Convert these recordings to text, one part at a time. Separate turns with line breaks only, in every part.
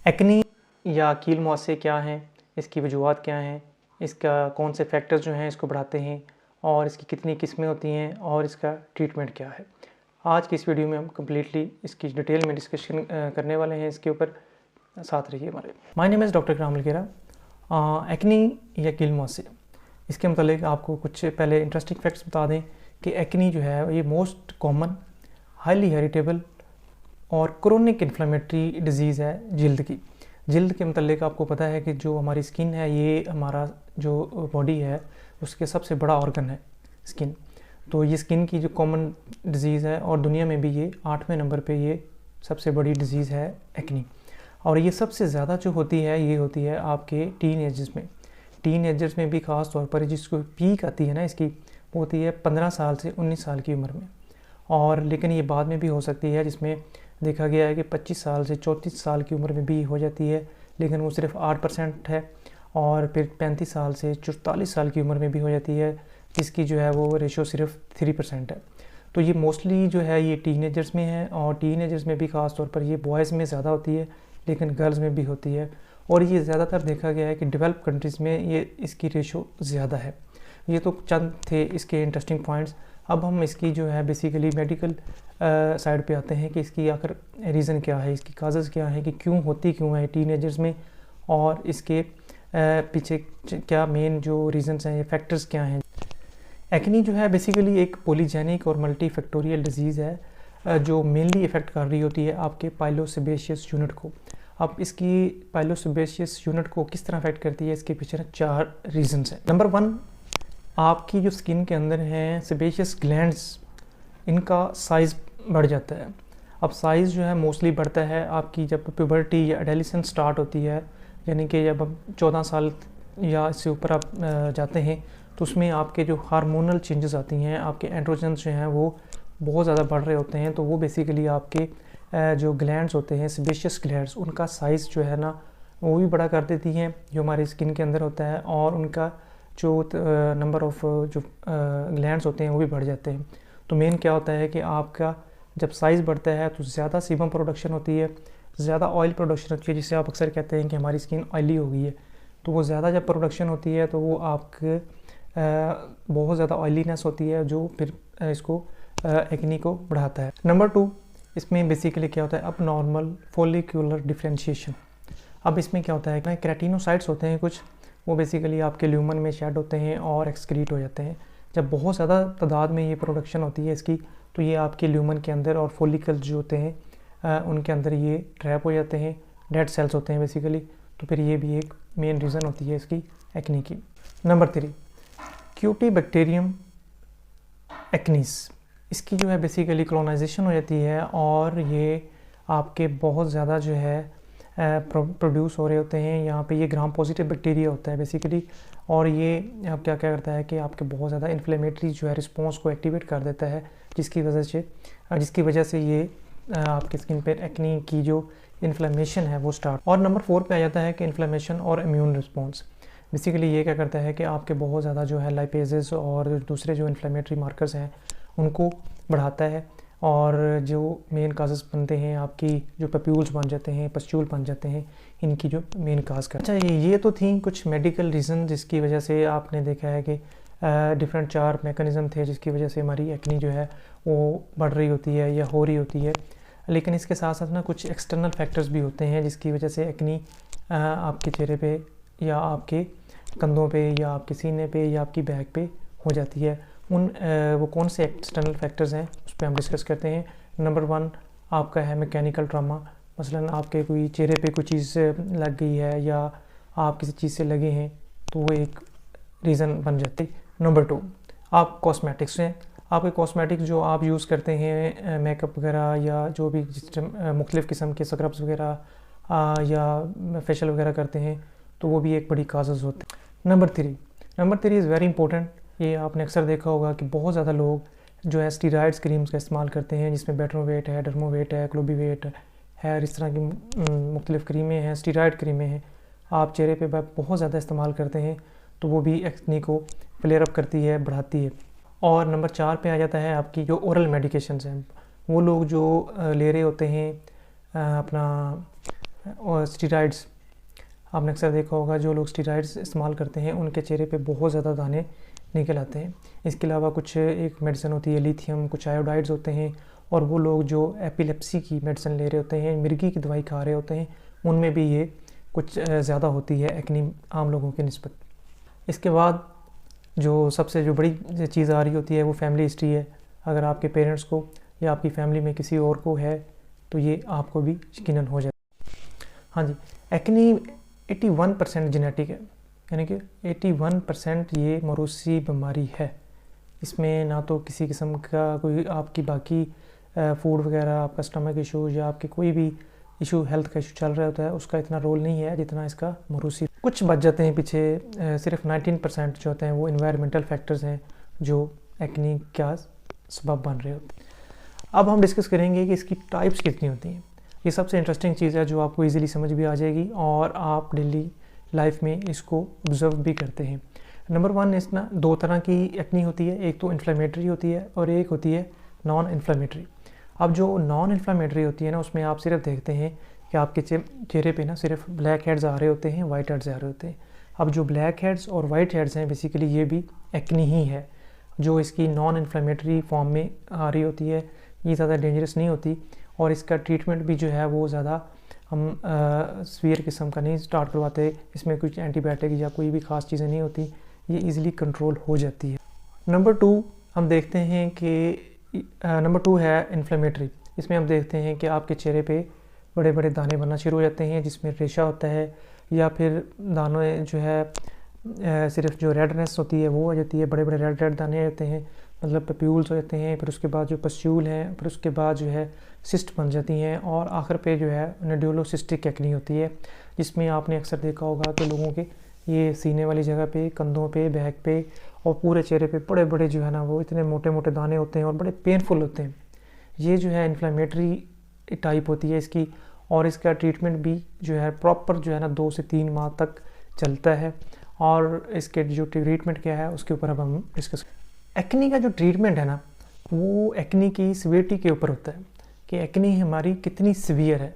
Acne या कील मुहासे क्या हैं, इसकी वजूहात क्या हैं, इसका कौन से फैक्टर्स जो हैं इसको बढ़ाते हैं और इसकी कितनी किस्में होती हैं और इसका ट्रीटमेंट क्या है। आज की इस वीडियो में हम कम्प्लीटली इसकी डिटेल में डिस्कशन करने वाले हैं इसके ऊपर। साथ रहिए हमारे। My name is doctor Ikram अलगेरा। Acne या कील मुहासे, इसके मतलब आपको कुछ पहले इंटरेस्टिंग फैक्ट्स बता दें कि एक्नी जो है ये मोस्ट कॉमन, हाईली हेरिटेबल और क्रोनिक इन्फ्लेमेटरी डिजीज़ है जिल्द की। जिल्द के मतलब आपको पता है कि जो हमारी स्किन है ये हमारा जो बॉडी है उसके सबसे बड़ा ऑर्गन है स्किन। तो ये स्किन की जो कॉमन डिजीज़ है और दुनिया में भी ये 8वें नंबर पे ये सबसे बड़ी डिजीज़ है एक्नी। और ये सबसे ज़्यादा जो होती है ये होती है आपके टीन एजर्स में भी ख़ास तौर पर जिसको पीक आती है ना इसकी, वो होती है 15 साल से 19 साल की उम्र में। और लेकिन ये बाद में भी हो सकती है, जिसमें देखा गया है कि 25 साल से 34 साल की उम्र में भी हो जाती है, लेकिन वो सिर्फ 8% है। और फिर 35 साल से 44 साल की उम्र में भी हो जाती है, जिसकी जो है वो रेशो सिर्फ 3% है। तो ये मोस्टली जो है ये टीनेजर्स में है, और टीनेजर्स में भी ख़ास तौर पर ये बॉयज़ में ज़्यादा होती है लेकिन गर्ल्स में भी होती है। और ये ज़्यादातर देखा गया है कि डेवलप कंट्रीज़ में ये इसकी रेशो ज़्यादा है। ये तो चंद थे इसके इंटरेस्टिंग पॉइंट्स। अब हम इसकी जो है बेसिकली मेडिकल साइड पे आते हैं कि इसकी आखिर रीज़न क्या है, इसकी काजेज़ क्या है, कि क्यों है टीनेजर्स में, और इसके पीछे क्या मेन जो रीज़न्स हैं, ये फैक्टर्स क्या हैं। एक्नी जो है बेसिकली एक पॉलीजेनिक और मल्टी फैक्टोरियल डिजीज़ है जो मेनली इफ़ेक्ट कर रही होती है आपके पाइलोसेबेशियस यूनिट को। अब इसकी पाइलोसेबेशियस यूनिट को किस तरह अफेक्ट करती है, इसके पीछे 4 रीज़न्स हैं। नंबर 1, आपकी जो स्किन के अंदर हैं सेबेशियस ग्लैंड्स, इनका साइज़ बढ़ जाता है। अब साइज़ जो है मोस्टली बढ़ता है आपकी जब प्यूबर्टी या एडोलेसेंस स्टार्ट होती है, यानी कि जब आप 14 साल या इससे ऊपर आप जाते हैं तो उसमें आपके जो हार्मोनल चेंजेस आती हैं, आपके एंड्रोजन्स जो हैं वो बहुत ज़्यादा बढ़ रहे होते हैं। तो वो बेसिकली आपके जो ग्लैंड्स होते हैं सेबेशियस ग्लैंड्स, उनका साइज़ जो है ना वो भी बड़ा कर देती हैं जो हमारी स्किन के अंदर होता है, और उनका जो नंबर ऑफ़ जो ग्लैंड्स होते हैं वो भी बढ़ जाते हैं। तो मेन क्या होता है कि आपका जब साइज़ बढ़ता है तो ज़्यादा सीबम प्रोडक्शन होती है, ज़्यादा ऑयल प्रोडक्शन होती है, जिससे आप अक्सर कहते हैं कि हमारी स्किन ऑयली हो गई है। तो वो ज़्यादा जब प्रोडक्शन होती है तो वो आपके बहुत ज़्यादा ऑयलीनेस होती है जो फिर इसको एक्नी को बढ़ाता है। नंबर 2, इसमें बेसिकली क्या होता है अब नॉर्मल फॉलिक्यूलर डिफरेंशिएशन। अब इसमें क्या होता है कि केराटिनोसाइट्स होते हैं कुछ, वो बेसिकली आपके ल्यूमन में शेड होते हैं और एक्सक्रीट हो जाते हैं। जब बहुत ज़्यादा तादाद में ये प्रोडक्शन होती है इसकी, तो ये आपके ल्यूमन के अंदर और फॉलिकल्स जो होते हैं उनके अंदर ये ट्रैप हो जाते हैं, डेड सेल्स होते हैं बेसिकली। तो फिर ये भी एक मेन रीज़न होती है इसकी एक्नी की। नंबर 3, क्यूटीबैक्टीरियम एक्नीस, इसकी जो है बेसिकली कॉलोनाइजेशन हो जाती है और ये आपके बहुत ज़्यादा जो है प्रोड्यूस हो रहे होते हैं। यहाँ पे ये ग्राम पॉजिटिव बैक्टीरिया होता है बेसिकली, और ये अब क्या करता है कि आपके बहुत ज़्यादा इन्फ्लेमेटरी जो है रिस्पॉन्स को एक्टिवेट कर देता है, जिसकी वजह से ये आपकी स्किन पर एक्नी की जो इन्फ्लेमेशन है वो स्टार्ट। और नंबर 4 पे आ जाता है कि इन्फ्लेमेशन और इम्यून रिस्पॉन्स। बेसिकली ये क्या करता है कि आपके बहुत ज़्यादा जो है लाइपेजेस और दूसरे जो इन्फ्लेमेटरी मार्कर्स हैं उनको बढ़ाता है, और जो मेन काजेस बनते हैं आपकी जो पप्यूल्स बन जाते हैं, पस्ट्यूल बन जाते हैं, इनकी जो मेन काज का। अच्छा, ये तो थी कुछ मेडिकल रीज़न जिसकी वजह से आपने देखा है कि डिफरेंट 4 मैकेनिज़्म थे जिसकी वजह से हमारी एक्नी जो है वो बढ़ रही होती है या हो रही होती है। लेकिन इसके साथ साथ ना कुछ एक्सटर्नल फैक्टर्स भी होते हैं जिसकी वजह से एक्नी आपके चेहरे पे या आपके कंधों पे या आपके सीने पे या आपकी बैक पे हो जाती है। वो कौन से एक्सटर्नल फैक्टर्स हैं उस पर हम डिस्कस करते हैं। नंबर 1 आपका है मैकेनिकल ट्रामा, मसलन आपके कोई चेहरे पे कोई चीज़ लग गई है या आप किसी चीज़ से लगे हैं तो वो एक रीज़न बन जाती है। नंबर 2, आप कॉस्मेटिक्स हैं, आपके कॉस्मेटिक्स जो आप यूज़ करते हैं मेकअप वगैरह या जो भी मुख्तलिफ़ किस्म के स्क्रब्स वगैरह या फेशियल वगैरह करते हैं, तो वो भी एक बड़ी काजेज़ होते हैं। Number 3 is very important. ये आपने अक्सर देखा होगा कि बहुत ज़्यादा लोग जो है स्टीरॉयड्स क्रीम्स का इस्तेमाल करते हैं, जिसमें बेटनोवेट है, डर्मोवेट है, क्लोबिवेट है, इस तरह की मुख्तलिफ़ क्रीमें हैं, स्टीरॉयड क्रीमें हैं। आप चेहरे पे बहुत ज़्यादा इस्तेमाल करते हैं तो वो भी एक्नी को फ्लेयर अप करती है, बढ़ाती है। और नंबर 4 पे आ जाता है आपकी जो ओरल मेडिकेशंस हैं। वो लोग जो ले रहे होते हैं अपना और स्टीरॉइड्स आपने अक्सर देखा होगा, जो लोग स्टीरॉइड्स इस्तेमाल करते हैं उनके चेहरे पे बहुत ज़्यादा दाने निकल आते हैं। इसके अलावा कुछ एक मेडिसिन होती है लिथियम, कुछ आयोडाइड्स होते हैं, और वो लोग जो एपिलेप्सी की मेडिसिन ले रहे होते हैं, मिर्गी की दवाई खा रहे होते हैं, उनमें भी ये कुछ ज़्यादा होती है एक्नी आम लोगों की निस्बत। इसके बाद जो सबसे जो बड़ी चीज़ आ रही होती है वो फैमिली हिस्ट्री है। अगर आपके पेरेंट्स को या आपकी फैमिली में किसी और को है तो ये आपको भी यकीनन हो जाए। हाँ जी, एक्नी 81% जेनेटिक है, यानी कि 81% ये मौरूसी बीमारी है। इसमें ना तो किसी किस्म का कोई आपकी बाकी फूड वगैरह, आपका स्टमक इशू या आपके कोई भी इशू, हेल्थ का इशू चल रहा होता है, उसका इतना रोल नहीं है जितना इसका मौरूसी। कुछ बच जाते हैं पीछे, सिर्फ 19% जो होते हैं वो इन्वायरमेंटल फैक्टर्स हैं जो एक्नी का सबब बन रहे होते हैं। अब हम डिस्कस करेंगे कि इसकी टाइप्स कितनी होती हैं। ये सबसे इंटरेस्टिंग चीज़ है जो आपको इजीली समझ भी आ जाएगी और आप डेली लाइफ में इसको ऑब्जर्व भी करते हैं। नंबर 1, इसमें 2 तरह की एक्नी होती है, एक तो इन्फ्लेमेटरी होती है और एक होती है नॉन इन्फ्लेमेटरी। अब जो नॉन इन्फ्लेमेटरी होती है ना, उसमें आप सिर्फ देखते हैं कि आपके चेहरे पे ना सिर्फ ब्लैक हेड्स आ रहे होते हैं, वाइट हेड्स आ रहे होते हैं। अब जो ब्लैक हेड्स और वाइट हेड्स हैं बेसिकली ये भी एक्नी ही है, जो इसकी नॉन इन्फ्लेमेटरी फॉर्म में आ रही होती है। ये ज़्यादा डेंजरस नहीं होती और इसका ट्रीटमेंट भी जो है वो ज़्यादा हम सीवियर किस्म का नहीं स्टार्ट करवाते। इसमें कुछ एंटीबायोटिक या कोई भी ख़ास चीज़ें नहीं होती, ये इजीली कंट्रोल हो जाती है। नंबर 2 हम देखते हैं कि नंबर 2 है इन्फ्लेमेटरी। इसमें हम देखते हैं कि आपके चेहरे पे बड़े बड़े दाने बनना शुरू हो जाते हैं जिसमें रेशा होता है, या फिर दाने जो है सिर्फ जो रेडनेस होती है वो हो जाती है, बड़े बड़े रेड रेड दाने होते हैं, मतलब पप्यूल्स हो जाते हैं। फिर उसके बाद जो पस्ट्यूल हैं, फिर उसके बाद जो है सिस्ट बन जाती हैं, और आखिर पे जो है नोडुलोसिस्टिक एक्नी होती है, जिसमें आपने अक्सर देखा होगा कि लोगों के ये सीने वाली जगह पे, कंधों पे, बैक पे और पूरे चेहरे पे बड़े बड़े जो है ना वो इतने मोटे मोटे दाने होते हैं और बड़े पेनफुल होते हैं। ये जो है इन्फ्लेमेटरी टाइप होती है इसकी, और इसका ट्रीटमेंट भी जो है प्रॉपर जो है ना 2 से 3 माह तक चलता है। और इसके जो ट्रीटमेंट क्या है उसके ऊपर अब हम डिस्कस। एक्नी का जो ट्रीटमेंट है ना वो एक्नी की सीवियरिटी के ऊपर होता है कि एक्नी हमारी कितनी सीवियर है।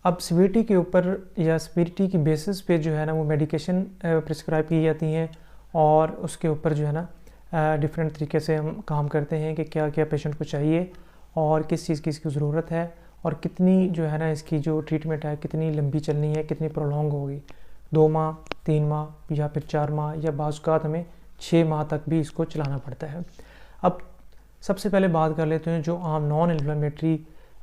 अब सीवियरिटी के ऊपर या सीवियरिटी की बेसिस पे जो है ना वो मेडिकेशन प्रिस्क्राइब की जाती हैं, और उसके ऊपर जो है ना डिफरेंट तरीके से हम काम करते हैं कि क्या क्या पेशेंट को चाहिए और किस चीज़ की इसकी ज़रूरत है, और कितनी जो है ना इसकी जो ट्रीटमेंट है कितनी लंबी चलनी है, कितनी प्रोलॉन्ग होगी, 2 माह, 3 माह या फिर 4 माह, या बाज़ औक़ात हमें 6 माह तक भी इसको चलाना पड़ता है। अब सबसे पहले बात कर लेते हैं जो आम नॉन इन्फ्लेमेटरी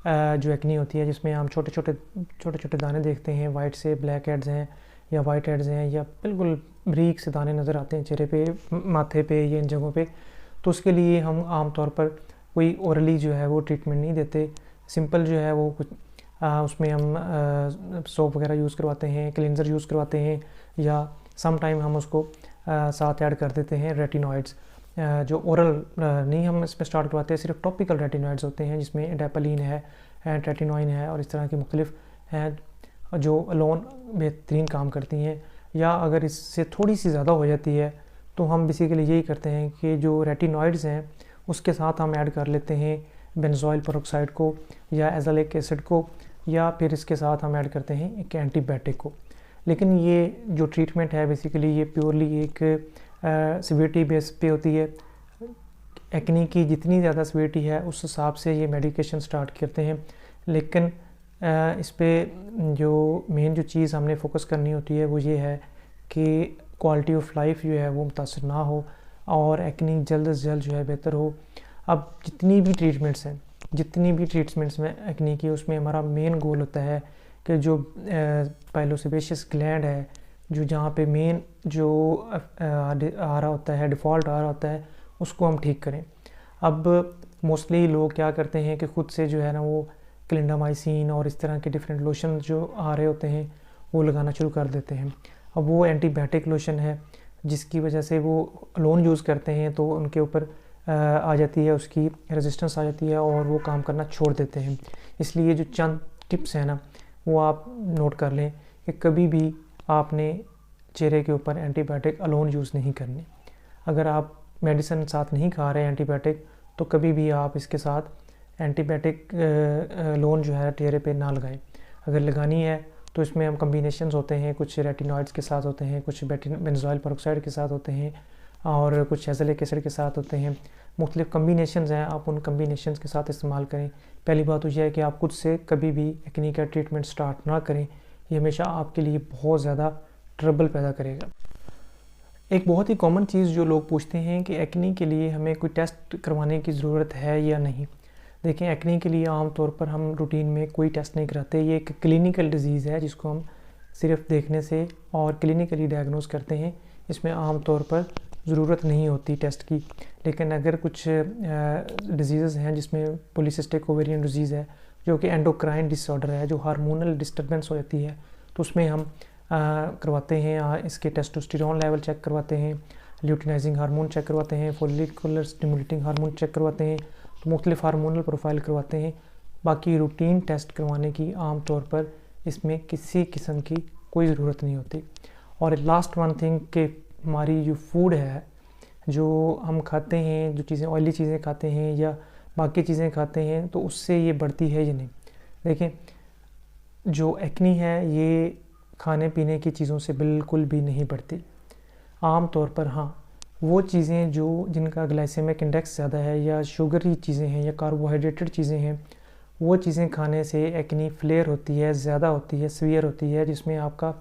जो एक्नी होती है, जिसमें हम छोटे छोटे दाने देखते हैं, वाइट से ब्लैक हेड्स हैं या वाइट हेड्स हैं, या बिल्कुल बारीक से दाने नज़र आते हैं चेहरे पे, माथे पे या इन जगहों पे। तो उसके लिए हम आम तौर पर कोई ओरली जो है वो ट्रीटमेंट नहीं देते। सिंपल जो है वो कुछ उसमें हम सोप वगैरह यूज़ करवाते हैं, क्लींजर यूज़ करवाते हैं, या सम टाइम हम उसको साथ ऐड कर देते हैं रेटिनॉइड्स। जो ओरल नहीं हम इसमें स्टार्ट करवाते हैं, सिर्फ टॉपिकल रेटिनॉइड्स होते हैं जिसमें एडेपलिन है, ट्रेटिनोइन है, और इस तरह की मुख्तलिफ हैं जो अलोन बेहतरीन काम करती हैं। या अगर इससे थोड़ी सी ज़्यादा हो जाती है तो हम बेसिकली यही करते हैं कि जो रेटिनॉइड्स हैं उसके साथ हम ऐड कर लेते हैं बेंजोइल पेरोक्साइड को या एज़ोलिक एसिड को, या फिर इसके साथ हम ऐड करते हैं एक एंटीबायोटिक को। लेकिन ये जो ट्रीटमेंट है बेसिकली ये प्योरली एक सीवियरिटी बेस पे होती है। एक्नी की जितनी ज़्यादा सीवियरिटी है उस हिसाब से ये मेडिकेशन स्टार्ट करते हैं, लेकिन इस पे जो मेन जो चीज़ हमने फोकस करनी होती है वो ये है कि क्वालिटी ऑफ लाइफ जो है वो मुतासर ना हो और एक्नी जल्द से जल्द जो है बेहतर हो। अब जितनी भी ट्रीटमेंट्स में एक्नी की, उसमें हमारा मेन गोल होता है कि जो पाइलोसेबेशियस ग्लैंड है, जो जहाँ पे मेन जो आ रहा होता है, डिफ़ॉल्ट आ रहा होता है, उसको हम ठीक करें। अब मोस्टली लोग क्या करते हैं कि ख़ुद से जो है ना वो क्लिंडामाइसिन और इस तरह के डिफरेंट लोशन जो आ रहे होते हैं वो लगाना शुरू कर देते हैं। अब वो एंटीबायोटिक लोशन है जिसकी वजह से वो अलोन यूज़ करते हैं तो उनके ऊपर आ जाती है, उसकी रेजिस्टेंस आ जाती है और वो काम करना छोड़ देते हैं। इसलिए जो चंद टिप्स हैं ना वो आप नोट कर लें कि कभी भी आपने चेहरे के ऊपर एंटीबायोटिक अलोन यूज़ नहीं करने। अगर आप मेडिसिन साथ नहीं खा रहे हैं एंटीबायोटिक, तो कभी भी आप इसके साथ एंटीबायोटिक लोन जो है चेहरे पे ना लगाएं। अगर लगानी है तो इसमें हम कम्बिनेशंस होते हैं, कुछ रेटिनॉइड्स के साथ होते हैं, कुछ बेंजोइल पेरोक्साइड के साथ होते हैं और कुछ एज़ेलिक एसिड के साथ होते हैं। मुख्तलिफ कम्बिनेशंस हैं, आप उन कम्बिनेशंस के साथ इस्तेमाल करें। पहली बात तो यह है कि आप खुद से कभी भी एक्ने का ट्रीटमेंट स्टार्ट ना करें, ये हमेशा आपके लिए बहुत ज़्यादा ट्रबल पैदा करेगा। एक बहुत ही कॉमन चीज़ जो लोग पूछते हैं कि एक्ने के लिए हमें कोई टेस्ट करवाने की ज़रूरत है या नहीं। देखिए, एक्ने के लिए आम तौर पर हम रूटीन में कोई टेस्ट नहीं कराते। ये एक क्लिनिकल डिजीज़ है जिसको हम सिर्फ देखने से और क्लिनिकली डायग्नोस करते हैं। इसमें आम तौर पर ज़रूरत नहीं होती टेस्ट की। लेकिन अगर कुछ डिजीज़ हैं जिसमें पॉलीसिस्टिक ओवेरियन डिजीज़ है, जो कि एंडोक्राइन डिसऑर्डर है, जो हार्मोनल डिस्टर्बेंस हो जाती है, तो उसमें हम करवाते हैं इसके टेस्टोस्टेरोन लेवल चेक करवाते हैं, ल्यूटिनाइजिंग हार्मोन चेक करवाते हैं, फॉलिकुलर स्टिमुलेटिंग हार्मोन चेक करवाते हैं, तो मुख्तलिफ हार्मोनल प्रोफाइल करवाते हैं। बाकी रूटीन टेस्ट करवाने की आम तौर पर इसमें किसी किस्म की कोई ज़रूरत नहीं होती। और लास्ट वन थिंग कि हमारी जो फूड है, जो हम खाते हैं, जो चीज़ें ऑयली चीज़ें खाते हैं या बाकी चीज़ें खाते हैं, तो उससे ये बढ़ती है या नहीं। देखें, जो एक्ने है ये खाने पीने की चीज़ों से बिल्कुल भी नहीं बढ़ती। आम तौर पर हाँ, वो चीज़ें जिनका ग्लाइसेमिक इंडेक्स ज़्यादा है या शुगरी चीज़ें हैं या कार्बोहाइड्रेटेड चीज़ें हैं, वो चीज़ें खाने से एक्ने फ्लेयर होती है, ज़्यादा होती है, सीवियर होती है, जिसमें आपका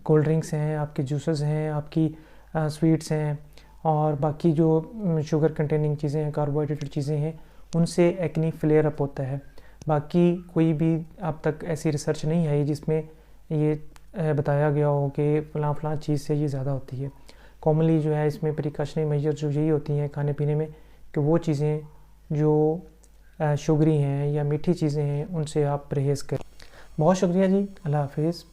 कोल्ड ड्रिंक्स हैं, आपके जूसेस हैं, आपकी स्वीट्स हैं और बाकी जो शुगर कंटेनिंग चीज़ें हैं, कार्बोहाइड्रेटेड चीज़ें हैं, उनसे एक्ने फ्लेयर अप होता है। बाकी कोई भी अब तक ऐसी रिसर्च नहीं आई जिसमें ये बताया गया हो कि फ़लाँ चीज़ से ये ज़्यादा होती है। कॉमनली जो है इसमें प्रिकॉशनरी मेजर जो यही होती हैं खाने पीने में कि वो चीज़ें जो शुगरी हैं या मीठी चीज़ें हैं उनसे आप परहेज़ करें। बहुत शुक्रिया जी, अल्लाह हाफ़िज़।